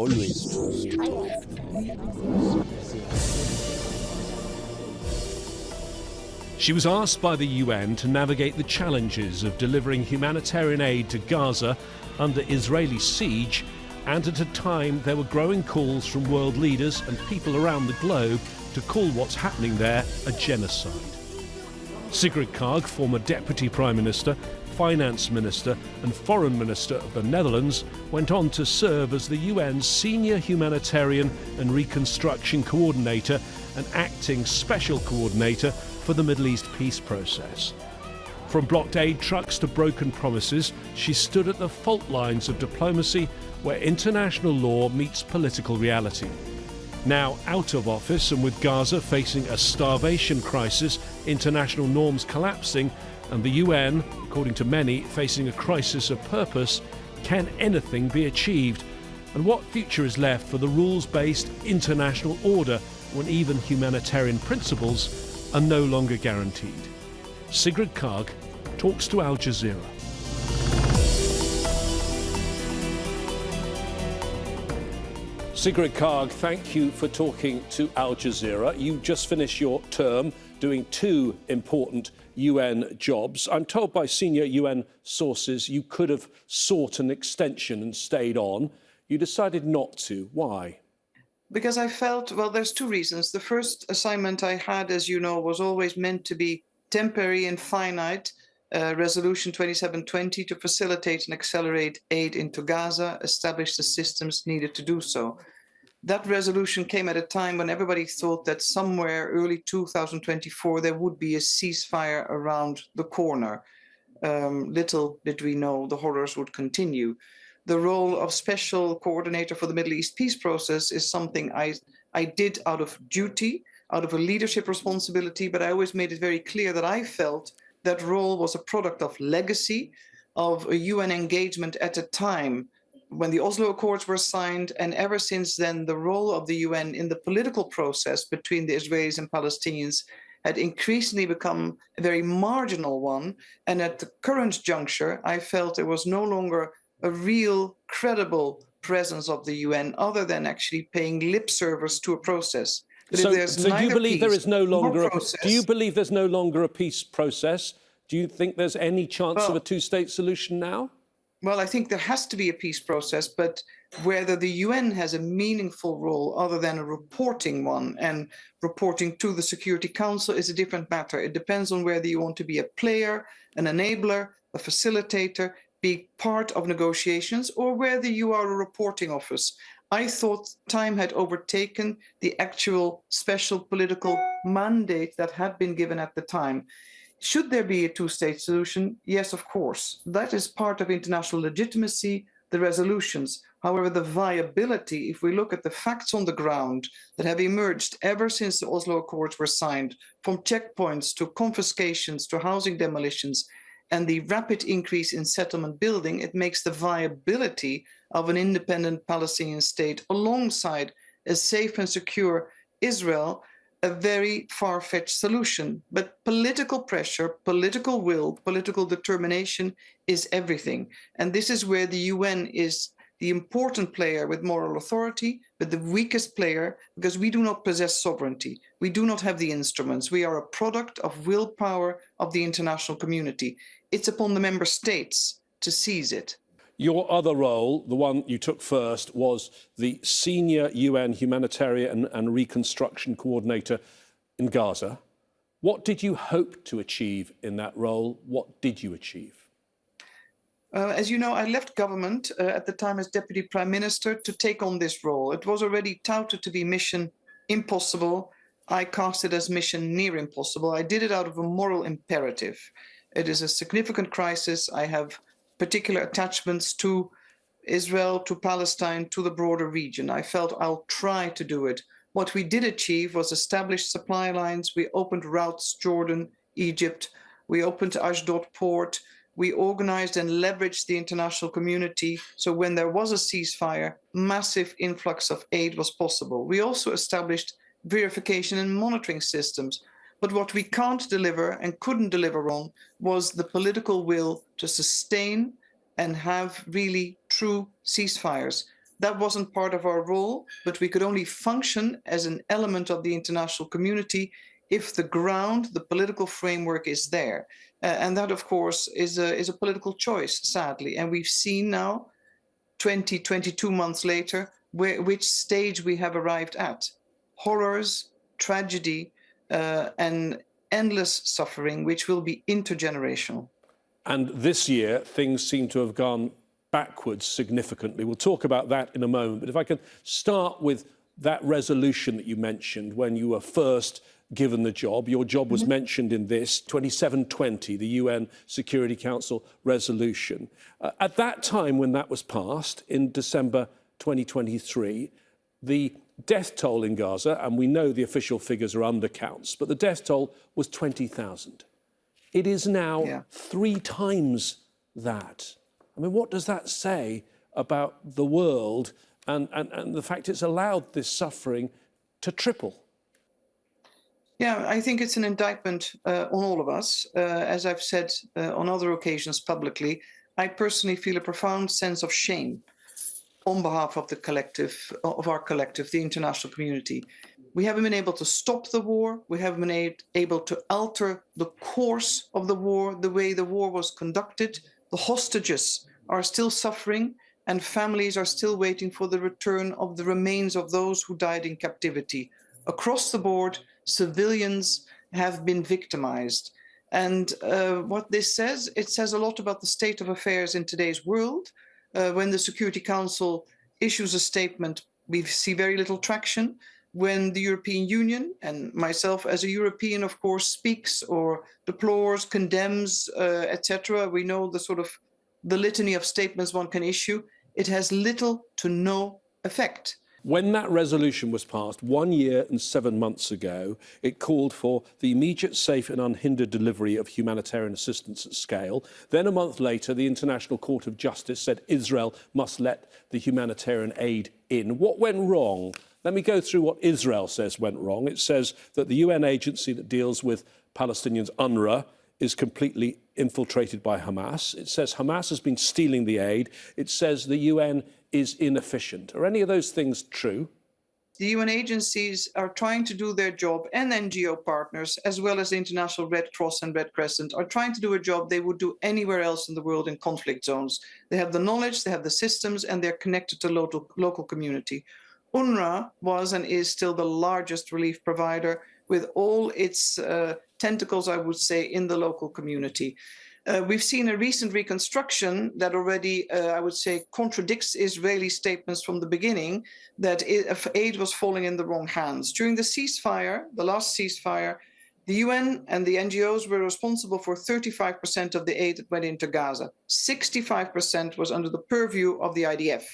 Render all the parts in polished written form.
Always true. She was asked by the UN to navigate the challenges of delivering humanitarian aid to Gaza under Israeli siege, and at a time there were growing calls from world leaders and people around the globe to call what's happening there a genocide. Sigrid Kaag, former Deputy Prime Minister, Finance Minister and Foreign Minister of the Netherlands, went on to serve as the UN's Senior Humanitarian and Reconstruction Coordinator and Acting Special Coordinator for the Middle East peace process. From blocked aid trucks to broken promises, she stood at the fault lines of diplomacy where international law meets political reality. Now out of office and with Gaza facing a starvation crisis, international norms collapsing, and the UN, according to many, facing a crisis of purpose, can anything be achieved? And what future is left for the rules-based international order when even humanitarian principles are no longer guaranteed? Sigrid Kaag talks to Al Jazeera. Sigrid Kaag, thank you for talking to Al Jazeera. You just finished your term doing two important UN jobs. I'm told by senior UN sources you could have sought an extension and stayed on. You decided not to. Why? Because I felt, well, there's two reasons. The first assignment I had, as you know, was always meant to be temporary and finite. Resolution 2720 to facilitate and accelerate aid into Gaza, establish the systems needed to do so. That resolution came at a time when everybody thought that somewhere early 2024 there would be a ceasefire around the corner. Little did we know the horrors would continue. The role of Special Coordinator for the Middle East peace process is something I did out of duty, out of a leadership responsibility, but I always made it very clear that I felt that role was a product of legacy, of a UN engagement at a time when the Oslo Accords were signed, and ever since then, the role of the UN in the political process between the Israelis and Palestinians had increasingly become a very marginal one. And at the current juncture, I felt there was no longer a real, credible presence of the UN other than actually paying lip service to a process. So do you believe there is no longer a peace process? Do you think there's any chance of a two-state solution now? Well, I think there has to be a peace process, but whether the UN has a meaningful role other than a reporting one, and reporting to the Security Council is a different matter. It depends on whether you want to be a player, an enabler, a facilitator, be part of negotiations, or whether you are a reporting office. I thought time had overtaken the actual special political mandate that had been given at the time. Should there be a two-state solution? Yes, of course. That is part of international legitimacy, the resolutions. However, the viability, if we look at the facts on the ground that have emerged ever since the Oslo Accords were signed, from checkpoints to confiscations to housing demolitions, and the rapid increase in settlement building, it makes the viability of an independent Palestinian state alongside a safe and secure Israel a very far-fetched solution. But political pressure, political will, political determination is everything. And this is where the UN is the important player with moral authority, but the weakest player because we do not possess sovereignty. We do not have the instruments. We are a product of willpower of the international community. It's upon the member states to seize it. Your other role, the one you took first, was the Senior UN Humanitarian and Reconstruction Coordinator in Gaza. What did you hope to achieve in that role? What did you achieve? As you know, I left government at the time as Deputy Prime Minister to take on this role. It was already touted to be mission impossible. I cast it as mission near impossible. I did it out of a moral imperative. It is a significant crisis. I have particular attachments to Israel, to Palestine, to the broader region. I felt I'll try to do it. What we did achieve was establish supply lines. We opened routes, Jordan, Egypt. We opened Ashdod port. We organized and leveraged the international community. So when there was a ceasefire, massive influx of aid was possible. We also established verification and monitoring systems. But what we can't deliver and couldn't deliver on was the political will to sustain and have really true ceasefires. That wasn't part of our role, but we could only function as an element of the international community if the ground, the political framework is there. And that, of course, is a political choice, sadly. And we've seen now, 22 months later, which stage we have arrived at. Horrors, tragedy, and endless suffering, which will be intergenerational. And this year, things seem to have gone backwards significantly. We'll talk about that in a moment. But if I can start with that resolution that you mentioned when you were first given the job. Your job was mentioned in this 2720, the UN Security Council resolution. At that time, when that was passed in December 2023, the death toll in Gaza, and we know the official figures are undercounts, but the death toll was 20,000. It is now 3 times that. I mean, what does that say about the world and the fact it's allowed this suffering to triple? Yeah, I think it's an indictment on all of us. As I've said on other occasions publicly, I personally feel a profound sense of shame on behalf of the collective, of our collective, the international community. We haven't been able to stop the war. We haven't been able to alter the course of the war, the way the war was conducted. The hostages are still suffering, and families are still waiting for the return of the remains of those who died in captivity. Across the board, civilians have been victimized. And what this says, it says a lot about the state of affairs in today's world. When the Security Council issues a statement, we see very little traction. When the European Union, and myself as a European, of course, speaks or deplores, condemns, etc., we know the sort of the litany of statements one can issue. It has little to no effect. When that resolution was passed 1 year and 7 months ago, it called for the immediate, safe and unhindered delivery of humanitarian assistance at scale. Then a month later, the International Court of Justice said Israel must let the humanitarian aid in. What went wrong? Let me go through what Israel says went wrong. It says that the UN agency that deals with Palestinians, UNRWA, is completely infiltrated by Hamas. It says Hamas has been stealing the aid. It says the UN is inefficient. Are any of those things true? The UN agencies are trying to do their job, and NGO partners, as well as the International Red Cross and Red Crescent, are trying to do a job they would do anywhere else in the world in conflict zones. They have the knowledge, they have the systems, and they're connected to local community. UNRWA was and is still the largest relief provider with all its tentacles, I would say, in the local community. We've seen a recent reconstruction that already, I would say, contradicts Israeli statements from the beginning that aid was falling in the wrong hands. During the ceasefire, the last ceasefire, the UN and the NGOs were responsible for 35% of the aid that went into Gaza. 65% was under the purview of the IDF.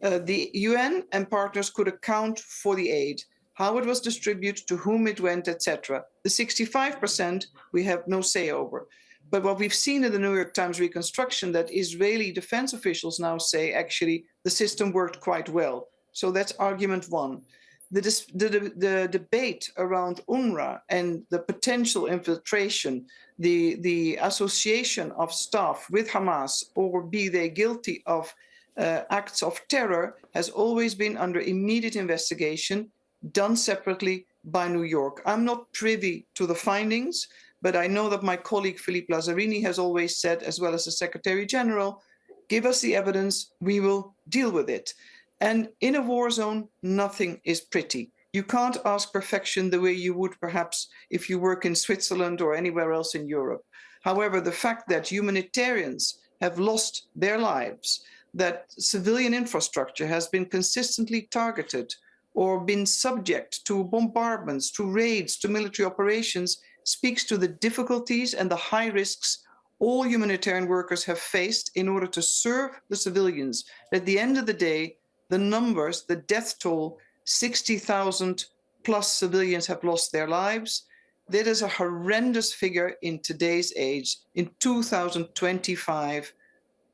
The UN and partners could account for the aid, how it was distributed, to whom it went, etc. The 65% we have no say over. But what we've seen in the New York Times reconstruction, that Israeli defense officials now say, actually, the system worked quite well. So that's argument one. The debate around UNRWA and the potential infiltration, the association of staff with Hamas, or be they guilty of acts of terror, has always been under immediate investigation, done separately by New York. I'm not privy to the findings, but I know that my colleague Philippe Lazzarini has always said, as well as the Secretary General, give us the evidence, we will deal with it. And in a war zone, nothing is pretty. You can't ask perfection the way you would perhaps if you work in Switzerland or anywhere else in Europe. However, the fact that humanitarians have lost their lives, that civilian infrastructure has been consistently targeted or been subject to bombardments, to raids, to military operations, speaks to the difficulties and the high risks all humanitarian workers have faced in order to serve the civilians. At the end of the day, the numbers, the death toll, 60,000 plus civilians have lost their lives. That is a horrendous figure in today's age, in 2025,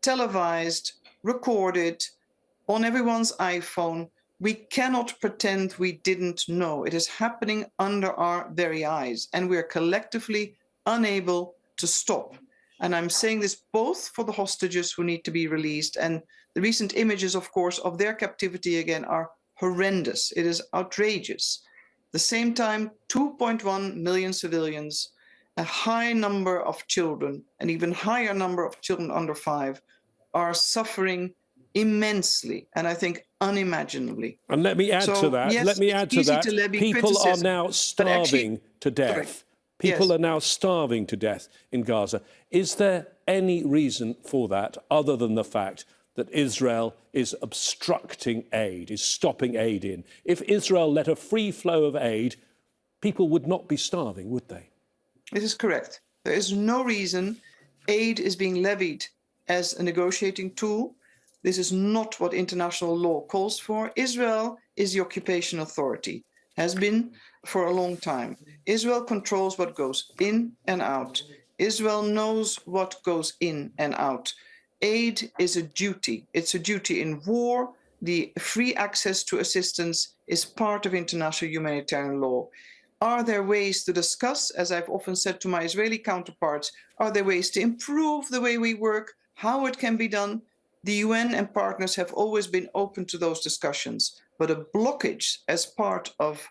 televised, recorded, on everyone's iPhone. We cannot pretend we didn't know. It is happening under our very eyes, and we are collectively unable to stop. And I'm saying this both for the hostages who need to be released and The recent images, of course, of their captivity again are horrendous. It is outrageous. At the same time, 2.1 million civilians, a high number of children, an even higher number of children under 5, are suffering immensely, and I think unimaginably. And let me add to that. Yes, let me add to that. People are now starving to death. People are now starving to death in Gaza. Is there any reason for that other than the fact that Israel is obstructing aid, is stopping aid in? If Israel let a free flow of aid, people would not be starving, would they? It is correct. There is no reason aid is being levied as a negotiating tool. This is not what international law calls for. Israel is the occupation authority, has been for a long time. Israel controls what goes in and out. Israel knows what goes in and out. Aid is a duty. It's a duty in war. The free access to assistance is part of international humanitarian law. Are there ways to discuss, as I've often said to my Israeli counterparts, are there ways to improve the way we work, how it can be done? The UN and partners have always been open to those discussions, but a blockage as part of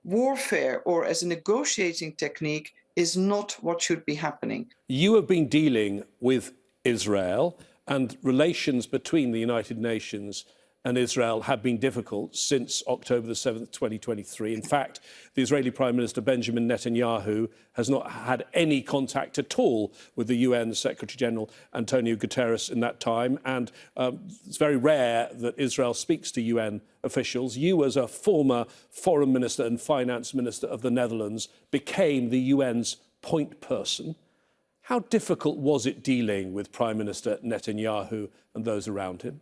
warfare or as a negotiating technique is not what should be happening. You have been dealing with Israel, and relations between the United Nations and Israel have been difficult since October the 7th, 2023. In fact, the Israeli Prime Minister Benjamin Netanyahu has not had any contact at all with the UN Secretary-General Antonio Guterres in that time, and it's very rare that Israel speaks to UN officials. You, as a former Foreign Minister and Finance Minister of the Netherlands, became the UN's point person. How difficult was it dealing with Prime Minister Netanyahu and those around him?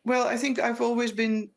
Well, I think I've always been,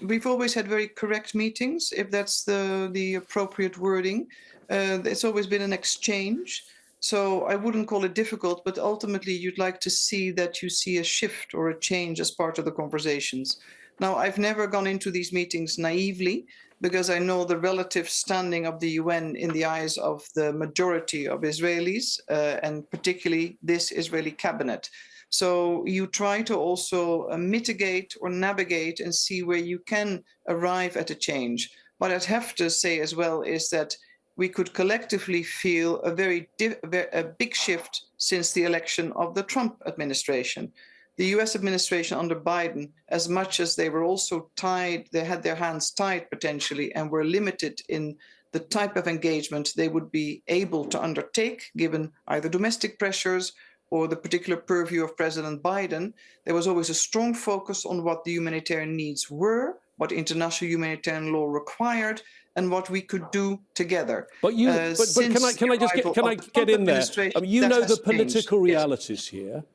we've always had very correct meetings, if that's the appropriate wording. It's always been an exchange. So I wouldn't call it difficult, but ultimately you'd like to see that you see a shift or a change as part of the conversations. Now, I've never gone into these meetings naively, because I know the relative standing of the UN in the eyes of the majority of Israelis, and particularly this Israeli cabinet. So you try to also mitigate or navigate and see where you can arrive at a change. What I'd have to say as well is that we could collectively feel a big shift since the election of the Trump administration. The US administration under Biden, as much as they were also tied, they had their hands tied potentially and were limited in the type of engagement they would be able to undertake, given either domestic pressures or the particular purview of President Biden. There was always a strong focus on what the humanitarian needs were, what international humanitarian law required, and what we could do together. But can I get in there? You know the political realities here.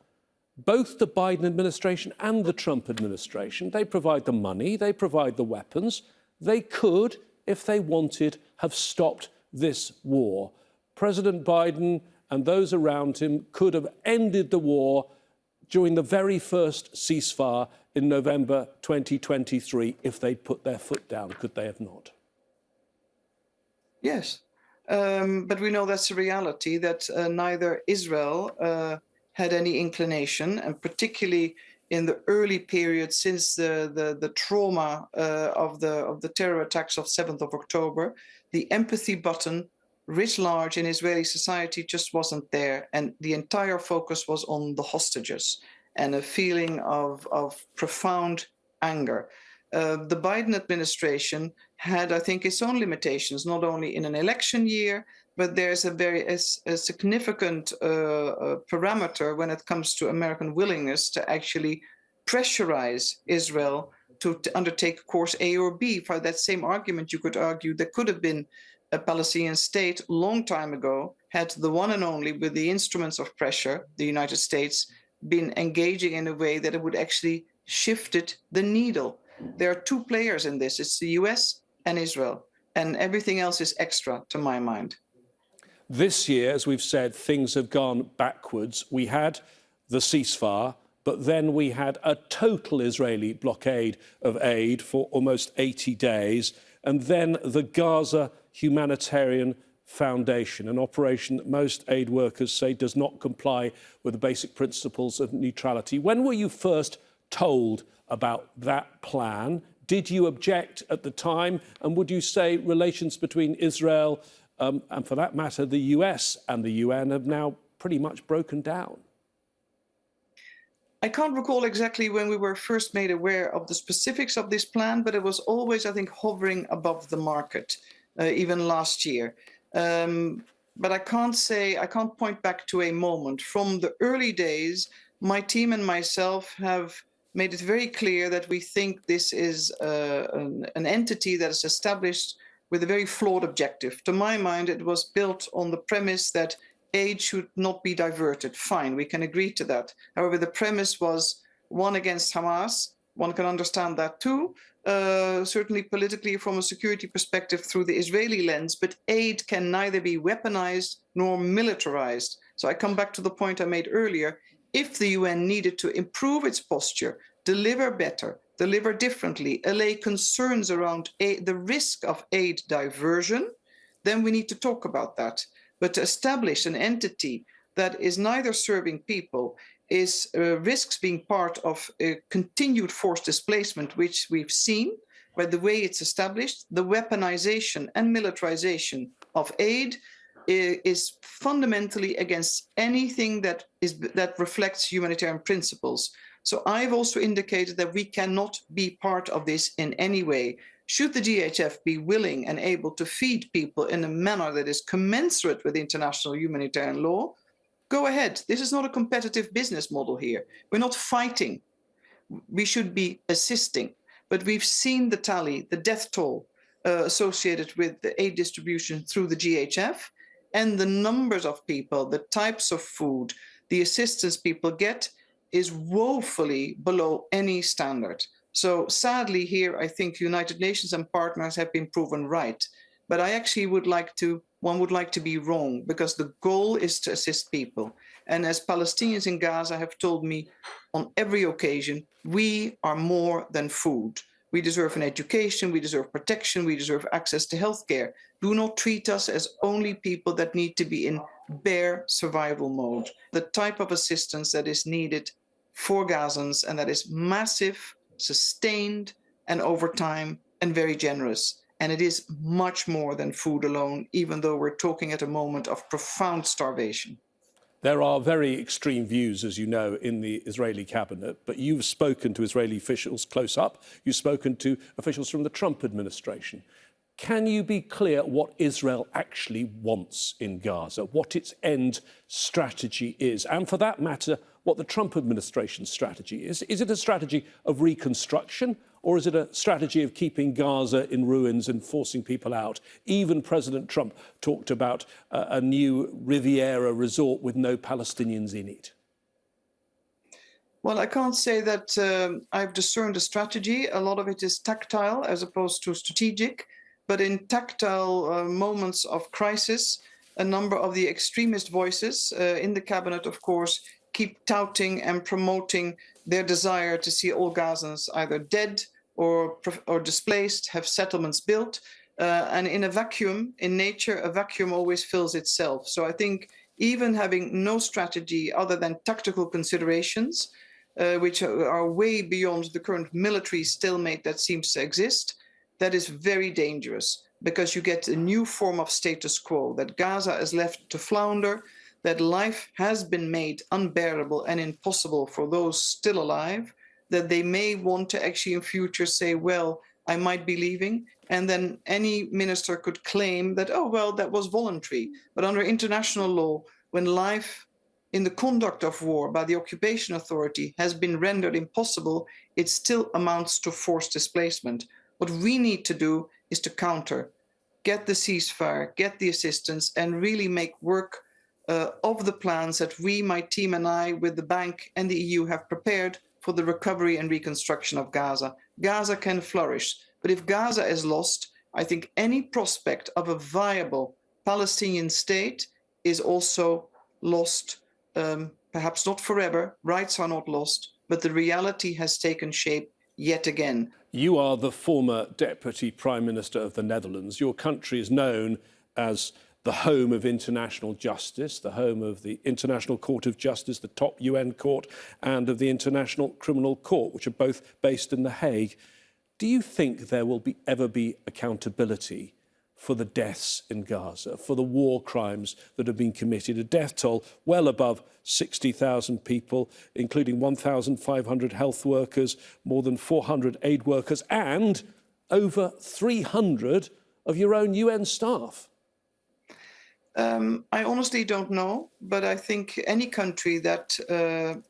Both the Biden administration and the Trump administration, they provide the money, they provide the weapons. They could, if they wanted, have stopped this war. President Biden and those around him could have ended the war during the very first ceasefire in November 2023 if they'd put their foot down. Could they have not? Yes, but we know that's a reality, that neither Israel had any inclination, and particularly in the early period since the trauma of the terror attacks of 7th of October, the empathy button writ large in Israeli society just wasn't there, and the entire focus was on the hostages and a feeling of profound anger. The Biden administration had, I think, its own limitations, not only in an election year, but there's a significant parameter when it comes to American willingness to actually pressurize Israel to undertake course A or B. For that same argument, you could argue there could have been a Palestinian state long time ago, had the one and only, with the instruments of pressure, the United States, been engaging in a way that it would actually shifted the needle. There are two players in this. It's the US and Israel, and everything else is extra, to my mind. This year, as we've said, things have gone backwards. We had the ceasefire, but then we had a total Israeli blockade of aid for almost 80 days. And then the Gaza Humanitarian Foundation, an operation that most aid workers say does not comply with the basic principles of neutrality. When were you first told about that plan? Did you object at the time? And would you say relations between Israel and, for that matter, the US and the UN have now pretty much broken down? I can't recall exactly when we were first made aware of the specifics of this plan, but it was always, I think, hovering above the market, even last year. But I can't point back to a moment. From the early days, my team and myself have made it very clear that we think this is an entity that is established with a very flawed objective. To my mind, it was built on the premise that aid should not be diverted. Fine, we can agree to that. However, the premise was one against Hamas. One can understand that too, certainly politically from a security perspective through the Israeli lens, but aid can neither be weaponized nor militarized. So I come back to the point I made earlier. If the UN needed to improve its posture, deliver better, deliver differently, allay concerns around the risk of aid diversion, then we need to talk about that. But to establish an entity that is neither serving people, risks being part of a continued forced displacement, which we've seen by the way it's established, the weaponization and militarization of aid is fundamentally against anything that reflects humanitarian principles. So I've also indicated that we cannot be part of this in any way. Should the GHF be willing and able to feed people in a manner that is commensurate with international humanitarian law, go ahead. This is not a competitive business model here. We're not fighting. We should be assisting. But we've seen the tally, the death toll associated with the aid distribution through the GHF, and the numbers of people, the types of food, the assistance people get is woefully below any standard. So sadly here, I think United Nations and partners have been proven right. But I actually would like to be wrong, because the goal is to assist people. And as Palestinians in Gaza have told me on every occasion, we are more than food. We deserve an education, we deserve protection, we deserve access to healthcare. Do not treat us as only people that need to be in bare survival mode. The type of assistance that is needed for Gazans, and that is massive, sustained, and over time, and very generous. And it is much more than food alone, even though we're talking at a moment of profound starvation. There are very extreme views, as you know, in the Israeli cabinet, but you've spoken to Israeli officials close up. You've spoken to officials from the Trump administration. Can you be clear what Israel actually wants in Gaza, what its end strategy is, and for that matter, what the Trump administration's strategy is? Is it a strategy of reconstruction, or is it a strategy of keeping Gaza in ruins and forcing people out? Even President Trump talked about a new Riviera resort with no Palestinians in it. Well, I can't say that I've discerned a strategy. A lot of it is tactile as opposed to strategic. But in tactile moments of crisis, a number of the extremist voices in the cabinet, of course, keep touting and promoting their desire to see all Gazans either dead or displaced, have settlements built. And in a vacuum, in nature, a vacuum always fills itself. So I think even having no strategy other than tactical considerations, which are way beyond the current military stalemate that seems to exist, that is very dangerous, because you get a new form of status quo, that Gaza is left to flounder, that life has been made unbearable and impossible for those still alive, that they may want to actually in future say, well, I might be leaving. And then any minister could claim that, oh, well, that was voluntary. But under international law, when life in the conduct of war by the occupation authority has been rendered impossible, it still amounts to forced displacement. What we need to do is to counter, get the ceasefire, get the assistance, and really make work of the plans that we, my team and I, with the bank and the EU have prepared for the recovery and reconstruction of Gaza. Gaza can flourish, but if Gaza is lost, I think any prospect of a viable Palestinian state is also lost, perhaps not forever, rights are not lost, but the reality has taken shape yet again. You are the former Deputy Prime Minister of the Netherlands. Your country is known as the home of international justice, the home of the International Court of Justice, the top UN court, and of the International Criminal Court, which are both based in The Hague. Do you think there will ever be accountability for the deaths in Gaza, for the war crimes that have been committed, a death toll well above 60,000 people, including 1,500 health workers, more than 400 aid workers, and over 300 of your own UN staff? I honestly don't know, but I think any country that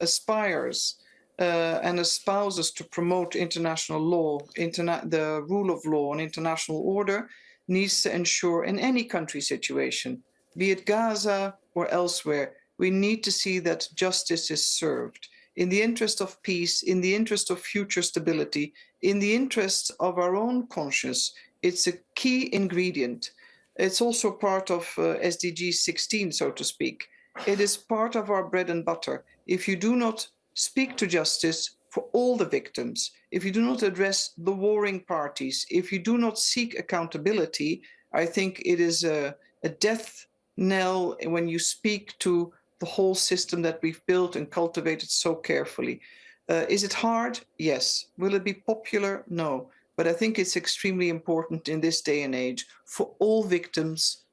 aspires and espouses to promote international law, the rule of law and international order, needs to ensure in any country situation, be it Gaza or elsewhere, we need to see that justice is served in the interest of peace, in the interest of future stability, in the interest of our own conscience. It's a key ingredient. It's also part of SDG 16, so to speak. It is part of our bread and butter. If you do not speak to justice for all the victims, if you do not address the warring parties, if you do not seek accountability, I think it is a death knell when you speak to the whole system that we've built and cultivated so carefully. Is it hard? Yes. Will it be popular? No. But I think it's extremely important in this day and age for all victims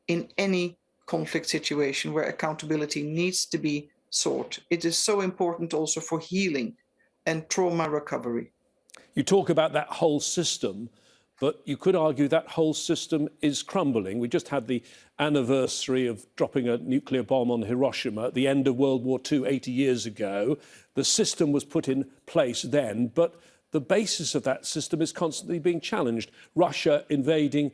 in any conflict situation where accountability needs to be sought. It is so important also for healing and trauma recovery. You talk about that whole system, but you could argue that whole system is crumbling. We just had the anniversary of dropping a nuclear bomb on Hiroshima at the end of World War II 80 years ago. The system was put in place then, but the basis of that system is constantly being challenged. Russia invading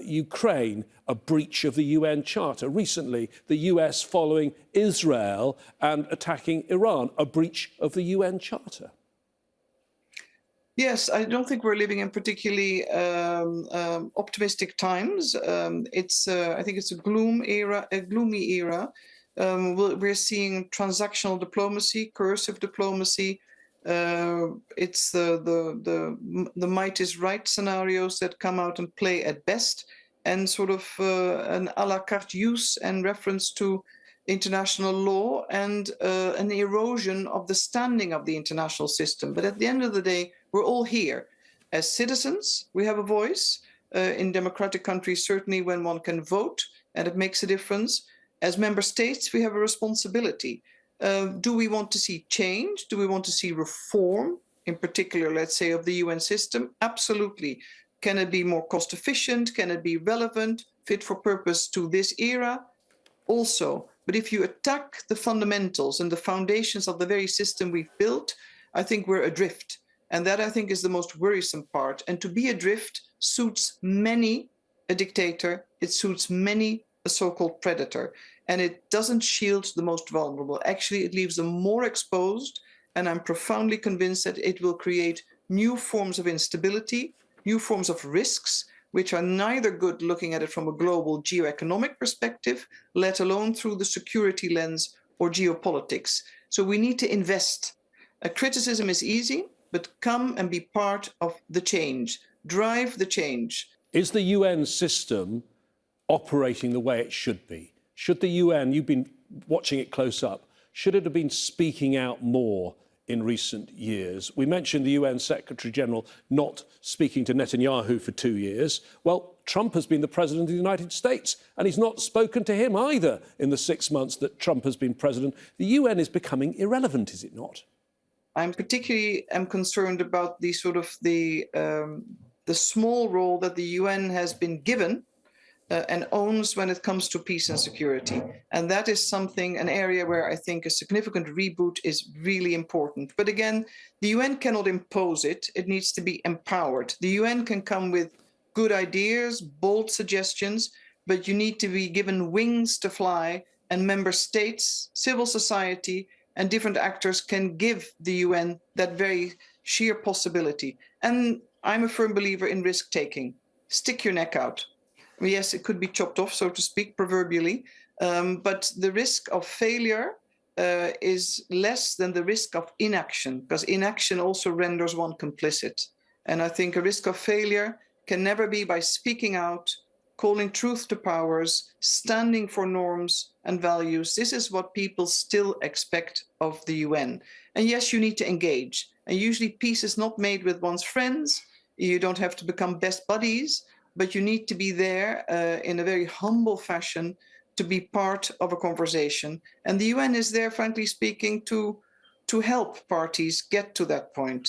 Ukraine, a breach of the UN Charter. Recently, the US following Israel and attacking Iran, a breach of the UN Charter. Yes, I don't think we're living in particularly optimistic times. I think it's a gloomy era. We're seeing transactional diplomacy, coercive diplomacy. It's the might is right scenarios that come out and play at best, and sort of an a la carte use and reference to international law and an erosion of the standing of the international system. But at the end of the day, we're all here. As citizens, we have a voice. In democratic countries, certainly when one can vote, and it makes a difference. As member states, we have a responsibility. Do we want to see change? Do we want to see reform, in particular, let's say, of the UN system? Absolutely. Can it be more cost efficient? Can it be relevant, fit for purpose to this era? Also, but if you attack the fundamentals and the foundations of the very system we've built, I think we're adrift. And that, I think, is the most worrisome part. And to be adrift suits many a dictator. It suits many a so-called predator. And it doesn't shield the most vulnerable. Actually, it leaves them more exposed. And I'm profoundly convinced that it will create new forms of instability, new forms of risks, which are neither good looking at it from a global geoeconomic perspective, let alone through the security lens or geopolitics. So we need to invest. Criticism is easy, but come and be part of the change. Drive the change. Is the UN system operating the way it should be? Should the UN, you've been watching it close up, should it have been speaking out more in recent years? We mentioned the UN Secretary General not speaking to Netanyahu for 2 years. Well, Trump has been the president of the United States, and he's not spoken to him either in the 6 months that Trump has been president. The UN is becoming irrelevant, is it not? I'm particularly concerned about the sort of the small role that the UN has been given and owns when it comes to peace and security. And that is something, an area where I think a significant reboot is really important. But again, the UN cannot impose it. It needs to be empowered. The UN can come with good ideas, bold suggestions, but you need to be given wings to fly, and member states, civil society, and different actors can give the UN that very sheer possibility. And I'm a firm believer in risk-taking. Stick your neck out. Yes, it could be chopped off, so to speak, proverbially, but the risk of failure is less than the risk of inaction, because inaction also renders one complicit. And I think a risk of failure can never be by speaking out, calling truth to powers, standing for norms and values. This is what people still expect of the UN. And yes, you need to engage. And usually peace is not made with one's friends. You don't have to become best buddies, but you need to be there in a very humble fashion to be part of a conversation. And the UN is there, frankly speaking, to help parties get to that point.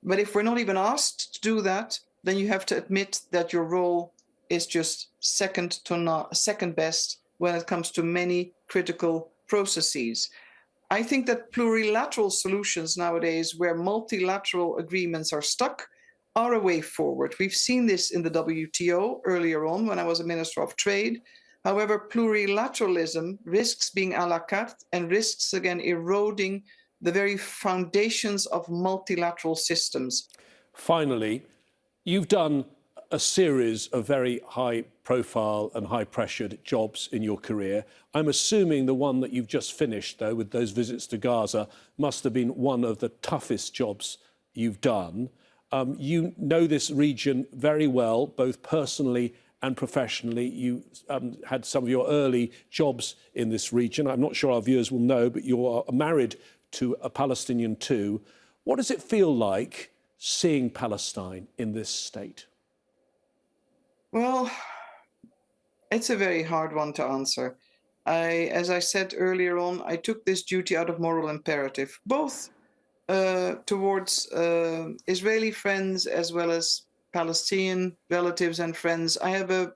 But if we're not even asked to do that, then you have to admit that your role is just second best when it comes to many critical processes. I think that plurilateral solutions nowadays, where multilateral agreements are stuck, are a way forward. We've seen this in the WTO earlier on when I was a Minister of Trade. However, plurilateralism risks being à la carte and risks, again, eroding the very foundations of multilateral systems. Finally, you've done a series of very high-profile and high-pressured jobs in your career. I'm assuming the one that you've just finished, though, with those visits to Gaza, must have been one of the toughest jobs you've done. You know this region very well, both personally and professionally. You had some of your early jobs in this region. I'm not sure our viewers will know, but you are married to a Palestinian too. What does it feel like seeing Palestine in this state? Well, it's a very hard one to answer. As I said earlier on, I took this duty out of moral imperative, both towards Israeli friends as well as Palestinian relatives and friends. I have a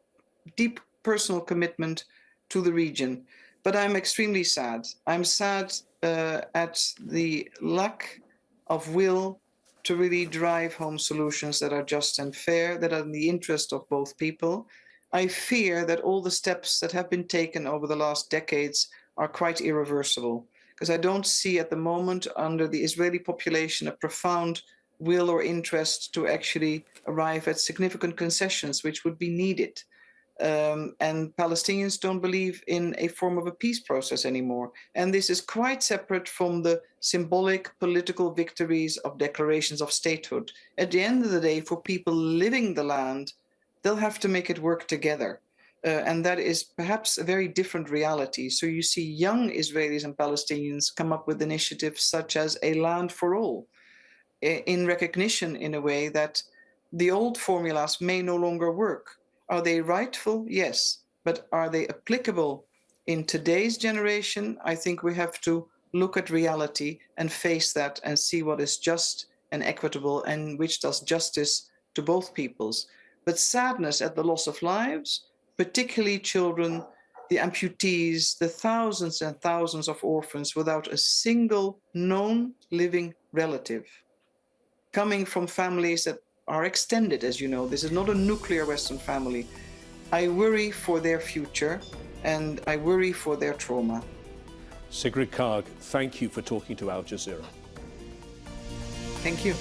deep personal commitment to the region, but I'm extremely sad. I'm sad at the lack of will to really drive home solutions that are just and fair, that are in the interest of both people. I fear that all the steps that have been taken over the last decades are quite irreversible, because I don't see at the moment under the Israeli population a profound will or interest to actually arrive at significant concessions which would be needed. And Palestinians don't believe in a form of a peace process anymore. And this is quite separate from the symbolic political victories of declarations of statehood. At the end of the day, for people living the land, they'll have to make it work together. And that is perhaps a very different reality. So you see young Israelis and Palestinians come up with initiatives such as a land for all, in recognition, in a way, that the old formulas may no longer work. Are they rightful? Yes. But are they applicable in today's generation? I think we have to look at reality and face that and see what is just and equitable and which does justice to both peoples. But sadness at the loss of lives, particularly children, the amputees, the thousands and thousands of orphans without a single known living relative, coming from families that are extended, as you know. This is not a nuclear Western family. I worry for their future and I worry for their trauma. Sigrid Kaag, thank you for talking to Al Jazeera. Thank you.